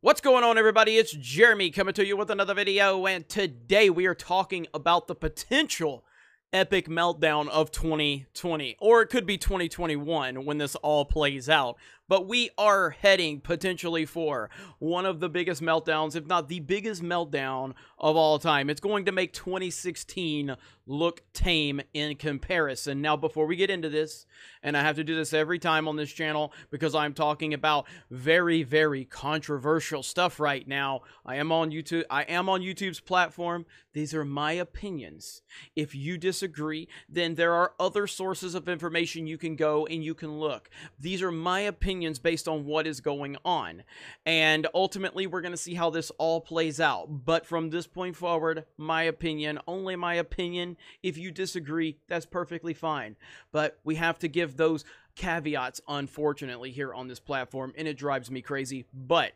What's going on, everybody? It's Jeremy coming to you with another video, and today we are talking about the potential epic meltdown of 2020, or it could be 2021 when this all plays out. But we are heading potentially for one of the biggest meltdowns, if not the biggest meltdown of all time. It's going to make 2016 look tame in comparison. Now, before we get into this, and I have to do this every time on this channel because I'm talking about very, very controversial stuff right now. I am on YouTube's platform. These are my opinions. If you disagree, then there are other sources of information you can go and you can look. These are my opinions based on what is going on. And ultimately, we're going to see how this all plays out. But from this point forward, my opinion, only my opinion. If you disagree, that's perfectly fine. But we have to give those caveats, unfortunately, here on this platform. And it drives me crazy. But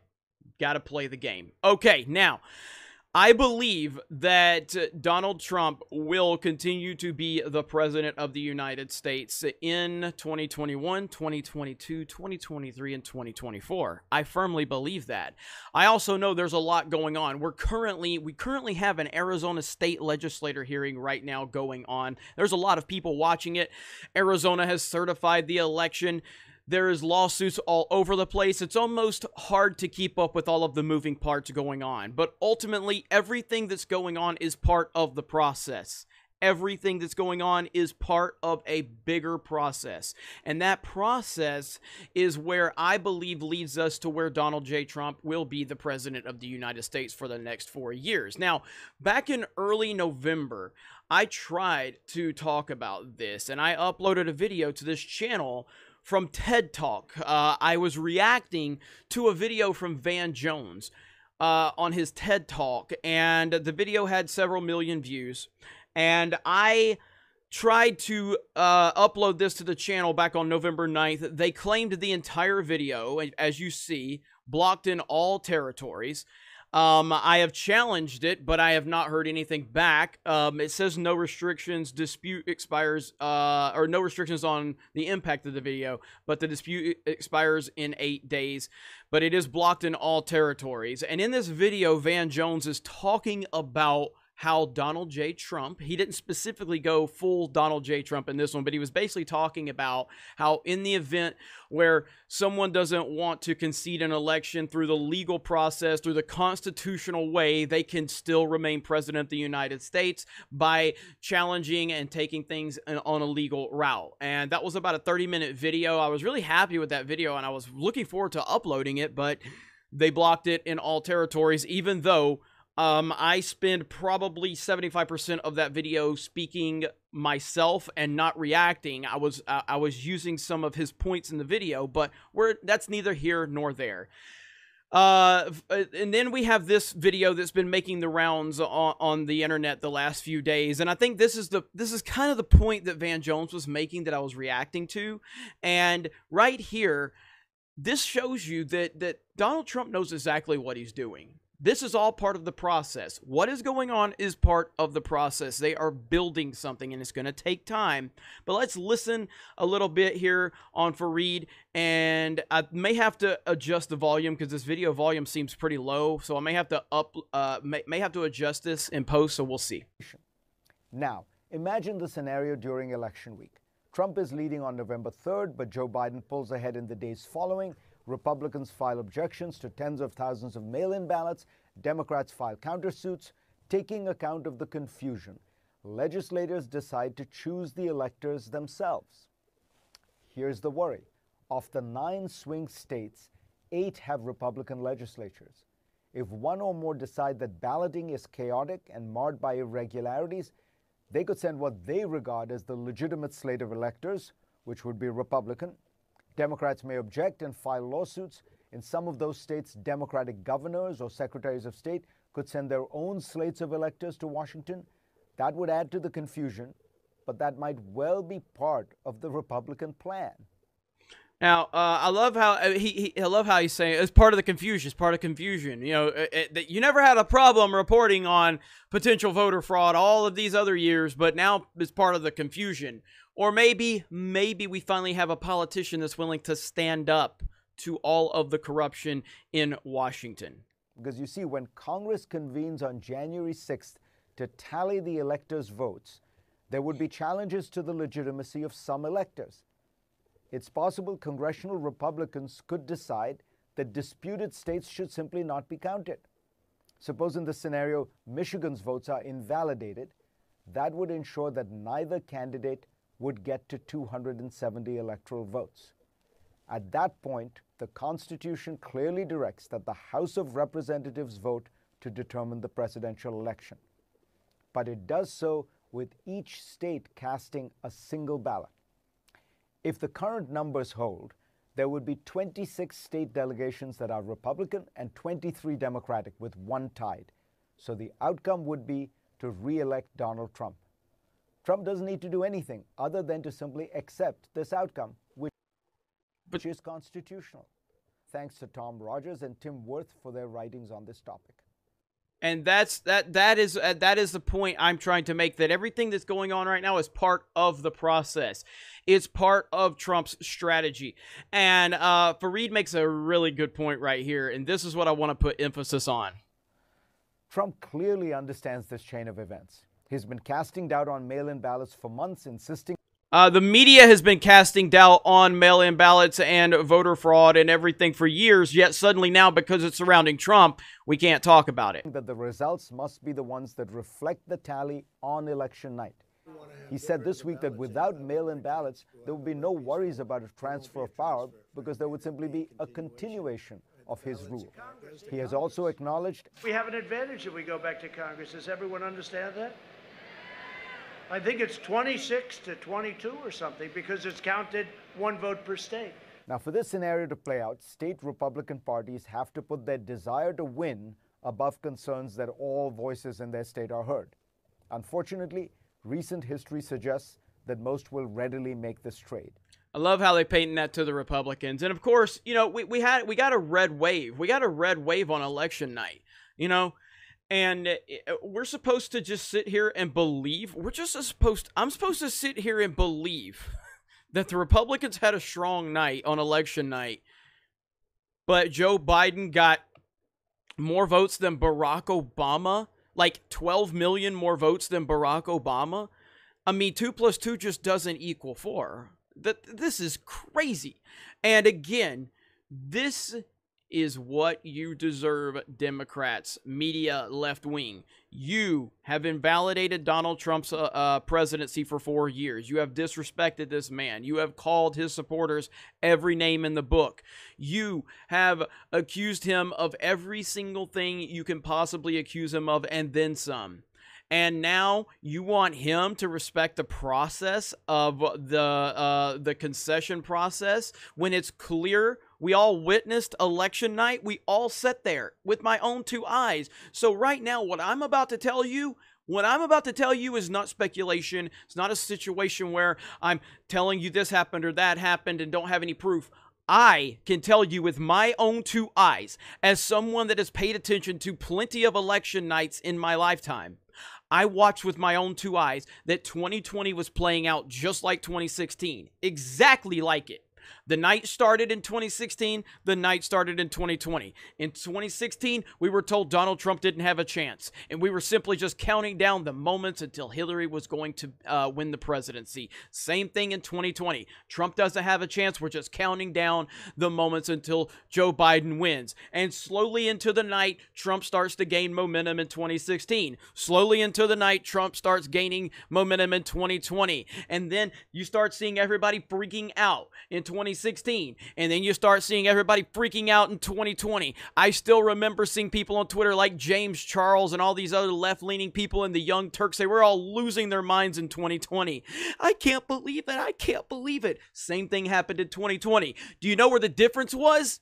gotta play the game. Okay, now, I believe that Donald Trump will continue to be the president of the United States in 2021, 2022, 2023, and 2024. I firmly believe that. I also know there's a lot going on. We currently have an Arizona state legislator hearing right now going on. There's a lot of people watching it. Arizona has certified the election. There is lawsuits all over the place. It's almost hard to keep up with all of the moving parts going on. But ultimately, everything that's going on is part of the process. Everything that's going on is part of a bigger process. And that process is where I believe leads us to where Donald J. Trump will be the president of the United States for the next 4 years. Now, back in early November, I tried to talk about this, and I uploaded a video to this channel from TED Talk. I was reacting to a video from Van Jones on his TED Talk, and the video had several million views. And I tried to upload this to the channel back on November 9th. They claimed the entire video, as you see, blocked in all territories. I have challenged it, but I have not heard anything back. It says no restrictions, dispute expires, or no restrictions on the impact of the video, but the dispute expires in 8 days, but it is blocked in all territories. And in this video, Van Jones is talking about how Donald J. Trump, he didn't specifically go full Donald J. Trump in this one, but he was basically talking about how in the event where someone doesn't want to concede an election through the legal process, through the constitutional way, they can still remain president of the United States by challenging and taking things on a legal route. And that was about a 30-minute video. I was really happy with that video, and I was looking forward to uploading it, but they blocked it in all territories, even though I spend probably 75% of that video speaking myself and not reacting. I was using some of his points in the video, but that's neither here nor there. And then we have this video that's been making the rounds on the internet the last few days, and I think this is kind of the point that Van Jones was making that I was reacting to. And right here, this shows you that Donald Trump knows exactly what he's doing. This is all part of the process. What is going on is part of the process. They are building something, and it's going to take time. But let's listen a little bit here on Fareed, and I may have to adjust the volume because this video volume seems pretty low. So I may have to adjust this in post. So we'll see. Now, imagine the scenario during election week. Trump is leading on November 3rd, but Joe Biden pulls ahead in the days following. Republicans file objections to tens of thousands of mail-in ballots. Democrats file countersuits. Taking account of the confusion, legislators decide to choose the electors themselves. Here's the worry. Of the 9 swing states, 8 have Republican legislatures. If one or more decide that balloting is chaotic and marred by irregularities, they could send what they regard as the legitimate slate of electors, which would be Republican. Democrats may object and file lawsuits. In some of those states, Democratic governors or secretaries of state could send their own slates of electors to Washington. That would add to the confusion, but that might well be part of the Republican plan. Now, I love how I love how he's saying it's part of the confusion. It's part of confusion. You know, you never had a problem reporting on potential voter fraud all of these other years, but now it's part of the confusion. Or maybe we finally have a politician that's willing to stand up to all of the corruption in Washington. Because you see, when Congress convenes on January 6th to tally the electors' votes, there would be challenges to the legitimacy of some electors. It's possible congressional Republicans could decide that disputed states should simply not be counted. Suppose in this scenario, Michigan's votes are invalidated. That would ensure that neither candidate would get to 270 electoral votes. At that point, the Constitution clearly directs that the House of Representatives vote to determine the presidential election. But it does so with each state casting a single ballot. If the current numbers hold, there would be 26 state delegations that are Republican and 23 Democratic, with one tied. So the outcome would be to re-elect Donald Trump. Trump doesn't need to do anything other than to simply accept this outcome, which is constitutional. Thanks to Tom Rogers and Tim Wirth for their writings on this topic. And that is the point I'm trying to make, that everything that's going on right now is part of the process. It's part of Trump's strategy. And Fareed makes a really good point right here, and this is what I want to put emphasis on. Trump clearly understands this chain of events. He's been casting doubt on mail-in ballots for months, insisting the media has been casting doubt on mail-in ballots and voter fraud and everything for years, yet suddenly now, because it's surrounding Trump, we can't talk about it. That the results must be the ones that reflect the tally on election night. He said this week that without mail-in ballots, there would be no worries about a transfer of power because there would simply be a continuation of his rule. He has also acknowledged we have an advantage if we go back to Congress. Does everyone understand that? I think it's 26 to 22 or something, because it's counted one vote per state. Now, for this scenario to play out, state Republican parties have to put their desire to win above concerns that all voices in their state are heard. Unfortunately, recent history suggests that most will readily make this trade. I love how they paint that to the Republicans. And of course, you know, we got a red wave. We got a red wave on election night, you know, and we're supposed to just sit here and believe. I'm supposed to sit here and believe that the Republicans had a strong night on election night, but Joe Biden got more votes than Barack Obama, like 12 million more votes than Barack Obama. I mean, 2 + 2 just doesn't equal 4. This is crazy. And again, this is what you deserve, Democrats, media, left wing. You have invalidated Donald Trump's presidency for 4 years. You have disrespected this man. You have called his supporters every name in the book. You have accused him of every single thing you can possibly accuse him of, and then some. And now you want him to respect the process of the concession process when it's clear. We all witnessed election night. We all sat there with my own 2 eyes. So right now, what I'm about to tell you is not speculation. It's not a situation where I'm telling you this happened or that happened and don't have any proof. I can tell you with my own 2 eyes, as someone that has paid attention to plenty of election nights in my lifetime, I watched with my own 2 eyes that 2020 was playing out just like 2016. Exactly like it. The night started in 2016. The night started in 2020. In 2016, we were told Donald Trump didn't have a chance, and we were simply just counting down the moments until Hillary was going to win the presidency. Same thing in 2020. Trump doesn't have a chance. We're just counting down the moments until Joe Biden wins. And slowly into the night, Trump starts to gain momentum in 2016. Slowly into the night, Trump starts gaining momentum in 2020. And then you start seeing everybody freaking out in 2016, and then you start seeing everybody freaking out in 2020. I still remember seeing people on Twitter like James Charles and all these other left-leaning people in the Young Turks. They were all losing their minds in 2020. I can't believe it. I can't believe it. Same thing happened in 2020. Do you know where the difference was?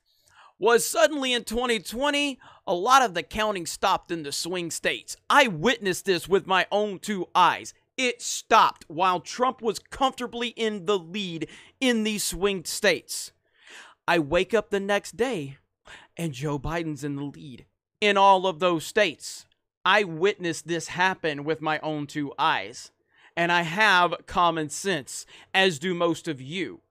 Suddenly in 2020, a lot of the counting stopped in the swing states. I witnessed this with my own 2 eyes. It stopped while Trump was comfortably in the lead in these swing states. I wake up the next day and Joe Biden's in the lead in all of those states. I witnessed this happen with my own 2 eyes. And I have common sense, as do most of you.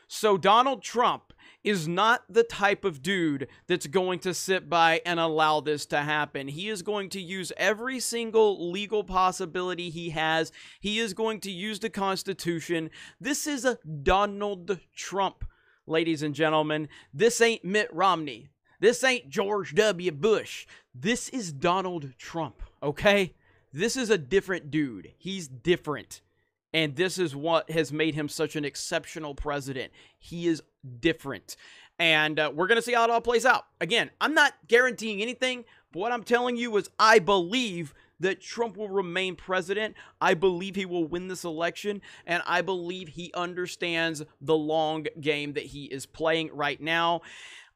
So Donald Trump is not the type of dude that's going to sit by and allow this to happen. He is going to use every single legal possibility he has. He is going to use the Constitution. This is a Donald Trump, ladies and gentlemen. This ain't Mitt Romney. This ain't George W. Bush. This is Donald Trump, okay? This is a different dude. He's different. And this is what has made him such an exceptional president. He is different. And we're going to see how it all plays out. Again, I'm not guaranteeing anything, but what I'm telling you is I believe that Trump will remain president. I believe he will win this election. And I believe he understands the long game that he is playing right now.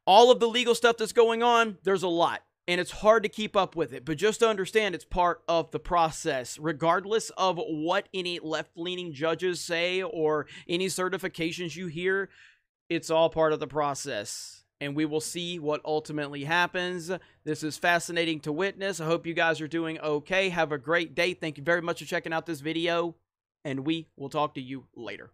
All of the legal stuff that's going on, there's a lot. And it's hard to keep up with it, but just to understand it's part of the process. Regardless of what any left-leaning judges say or any certifications you hear, it's all part of the process. And we will see what ultimately happens. This is fascinating to witness. I hope you guys are doing okay. Have a great day. Thank you very much for checking out this video, and we will talk to you later.